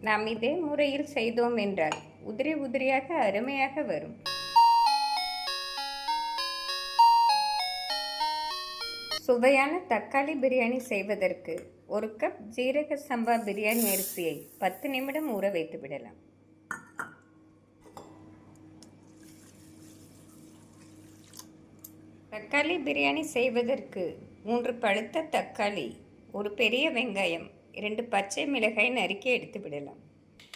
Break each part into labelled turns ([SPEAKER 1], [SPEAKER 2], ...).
[SPEAKER 1] நாம் இதே முறையில் செய்தோம் என்றால் உதிரி உதிரியாக அருமையாக வரும். சுவையான தக்காளி பிரியாணி செய்வதற்கு 1 கப் ஜீரக சம்பா பிரியாணி அரிசியை 10 நிமிடம் ஊற வைத்து விடலாம். தக்காளி பிரியாணி செய்வதற்கு 3 பழுத்த தக்காளி, 1 பெரிய வெங்காயம், 2 பச்சை மிளகாய் நறுக்கி எடுத்து விடலாம்.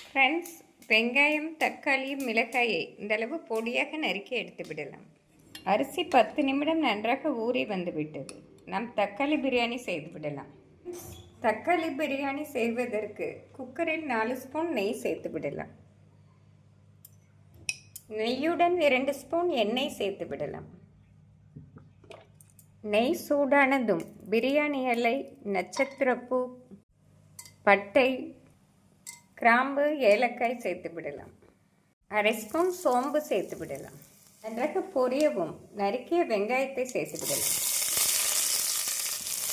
[SPEAKER 1] ஃப்ரெண்ட்ஸ், வெங்காயம், தக்காளி, மிளகாயை இந்தளவு பொடியாக நறுக்கி எடுத்து விடலாம். அரிசி 10 நிமிடம் நன்றாக ஊறி வந்துவிட்டது. நாம் தக்காளி பிரியாணி செய்து விடலாம். தக்காளி பிரியாணி செய்வதற்கு குக்கரில் 4 ஸ்பூன் நெய் சேர்த்து விடலாம். நெய்யுடன் 2 ஸ்பூன் எண்ணெய் சேர்த்து விடலாம். நெய் சூடானதும் பிரியாணி இலை, நட்சத்திரப்பூ, பட்டை, கிராம்பு, ஏலக்காய் சேர்த்து விடலாம். 1/2 ஸ்பூன் சோம்பு சேர்த்து விடலாம். நன்றாக பொரியவும் நறுக்கிய வெங்காயத்தை சேர்த்து விடலாம்.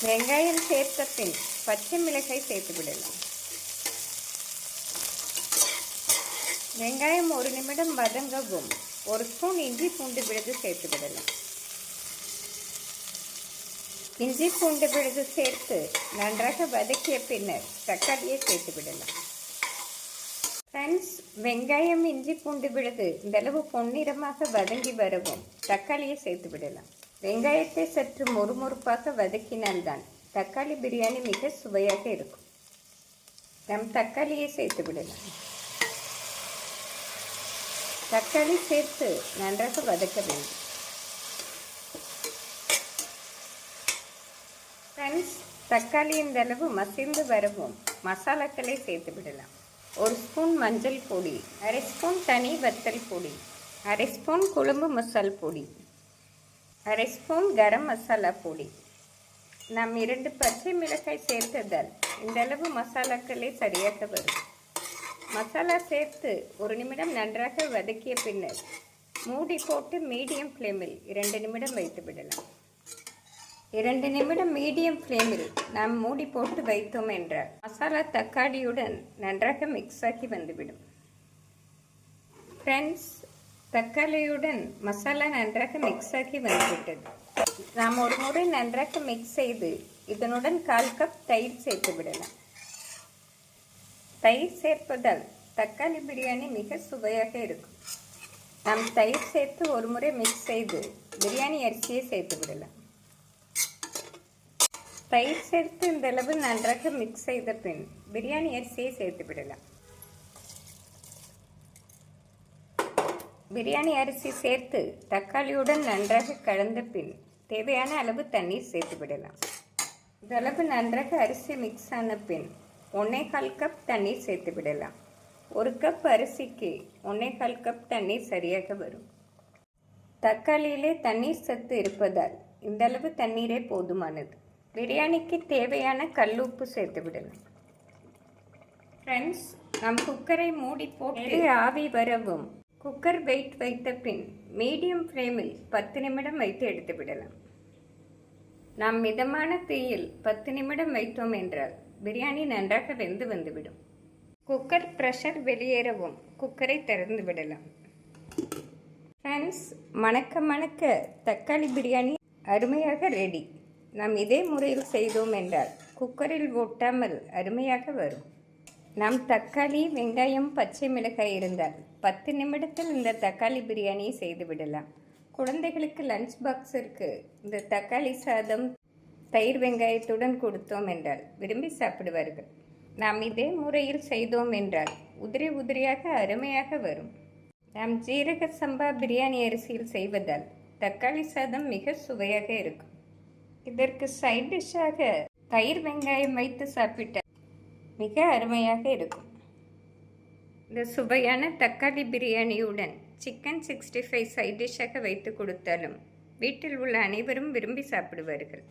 [SPEAKER 1] வெங்காயம் சேர்த்த பின் பச்சை மிளகாய் சேர்த்து விடலாம். வெங்காயம் 1 நிமிடம் வதங்கவும் 1 ஸ்பூன் இஞ்சி பூண்டு விழுது சேர்த்து விடலாம். இஞ்சி பூண்டு விழுது சேர்த்து நன்றாக வதக்கிய பின்னர் தக்காளியை சேர்த்து விடலாம். ஃப்ரெண்ட்ஸ், வெங்காயம், இஞ்சி பூண்டு விழுது இந்தளவு பொன்னிறமாக வதங்கி வரவும் தக்காளியை சேர்த்து விடலாம். வெங்காயத்தை சற்று மொறுமொறுப்பாக வதக்கினால்தான் தக்காளி பிரியாணி மிக சுவையாக இருக்கும். நம் தக்காளியை சேர்த்து விடலாம். தக்காளி சேர்த்து நன்றாக வதக்க வேண்டும். ஃப்ரெண்ட்ஸ், தக்காளி இந்த அளவு மசிந்து வரவும் மசாலாக்களை சேர்த்து விடலாம். 1 ஸ்பூன் மஞ்சள் பொடி, 1/2 ஸ்பூன் தனி வத்தல் பொடி, 1/2 ஸ்பூன் குழம்பு மசால் பொடி, 1/2 ஸ்பூன் கரம் மசாலா பொடி. நாம் 2 பச்சை மிளகாய் சேர்த்ததால் இந்தளவு மசாலாக்களே சரியாக வரும். மசாலா சேர்த்து 1 நிமிடம் நன்றாக வதக்கிய பின்னர் மூடி போட்டு மீடியம் ஃப்ளேமில் 2 நிமிடம் வைத்து விடலாம். 2 நிமிடம் மீடியம் ஃப்ளேமில் நாம் மூடி போட்டு வைத்தோம் என்றால் மசாலா தக்காளியுடன் நன்றாக மிக்ஸ் ஆகி வந்துவிடும். ஃப்ரெண்ட்ஸ், தக்காளியுடன் மசாலா நன்றாக மிக்ஸ் ஆகி வந்துவிட்டது. நாம் ஒரு முறை நன்றாக மிக்ஸ் செய்து இதனுடன் 1/4 கப் தயிர் சேர்த்து விடலாம். தயிர் சேர்ப்பதால் தக்காளி பிரியாணி மிக சுவையாக இருக்கும். நாம் தயிர் சேர்த்து ஒரு முறை மிக்ஸ் செய்து பிரியாணி அரிசியை சேர்த்து விடலாம். தயிர் சேர்த்து இந்தளவு நன்றாக மிக்ஸ் செய்த பின் பிரியாணி அரிசியை சேர்த்து விடலாம். பிரியாணி அரிசி சேர்த்து தக்காளியுடன் நன்றாக கலந்த பின் தேவையான அளவு தண்ணீர் சேர்த்து விடலாம். இதளவு நன்றாக அரிசி மிக்ஸ் ஆன பின் 1/4 கப் தண்ணீர் சேர்த்து விடலாம். 1 கப் அரிசிக்கு 1/4 கப் தண்ணீர் சரியாக வரும். தக்காளியிலே தண்ணீர் சத்து இருப்பதால் இந்தளவு தண்ணீரே போதுமானது. பிரியாணிக்கு தேவையான கல்லுப்பு சேர்த்து விடலாம். ஃப்ரெண்ட்ஸ், நம் குக்கரை மூடி போட்டு ஆவி வரவும் குக்கர் வெயிட் வைத்த பின் மீடியம் ஃப்ளேமில் 10 நிமிடம் வைத்து எடுத்து விடலாம். நாம் மிதமான தீயில் 10 நிமிடம் வைத்தோம் என்றால் பிரியாணி நன்றாக வெந்து வந்துவிடும். குக்கர் ப்ரெஷர் வெளியேறவும் குக்கரை திறந்து விடலாம். ஃப்ரெண்ட்ஸ், மணக்க மணக்க தக்காளி பிரியாணி அருமையாக ரெடி. நாம் இதே முறையில் செய்தோம் என்றால் குக்கரில் ஒட்டாமல் அருமையாக வரும். நாம் தக்காளி, வெங்காயம், பச்சை மிளகாய் இருந்தால் 10 நிமிடத்தில் இந்த தக்காளி பிரியாணியை செய்து விடலாம். குழந்தைகளுக்கு லஞ்ச் பாக்ஸிற்கு இந்த தக்காளி சாதம் தயிர் வெங்காயத்துடன் கொடுத்தோம் என்றால் விரும்பி சாப்பிடுவார்கள். நாம் இதே முறையில் செய்தோம் என்றால் உதிரி உதிரியாக அருமையாக வரும். நாம் ஜீரக சம்பா பிரியாணி அரிசியில் செய்வதால் தக்காளி சாதம் மிக சுவையாக இருக்கும். இதற்கு சைட் டிஷ்ஷாக தயிர் வெங்காயம் வைத்து சாப்பிட்ட மிக அருமையாக இருக்கும். இந்த சுவையான தக்காளி பிரியாணியுடன் சிக்கன் 65 சைட் டிஷ்ஷாக வைத்து கொடுத்தாலும் வீட்டில் உள்ள அனைவரும் விரும்பி சாப்பிடுவார்கள்.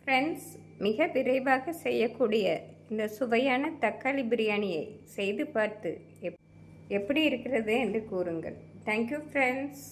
[SPEAKER 1] ஃப்ரெண்ட்ஸ், மிக விரைவாக செய்யக்கூடிய இந்த சுவையான தக்காளி பிரியாணியை செய்து பார்த்து எப்படி இருக்கிறது என்று கூறுங்கள். Thank you friends.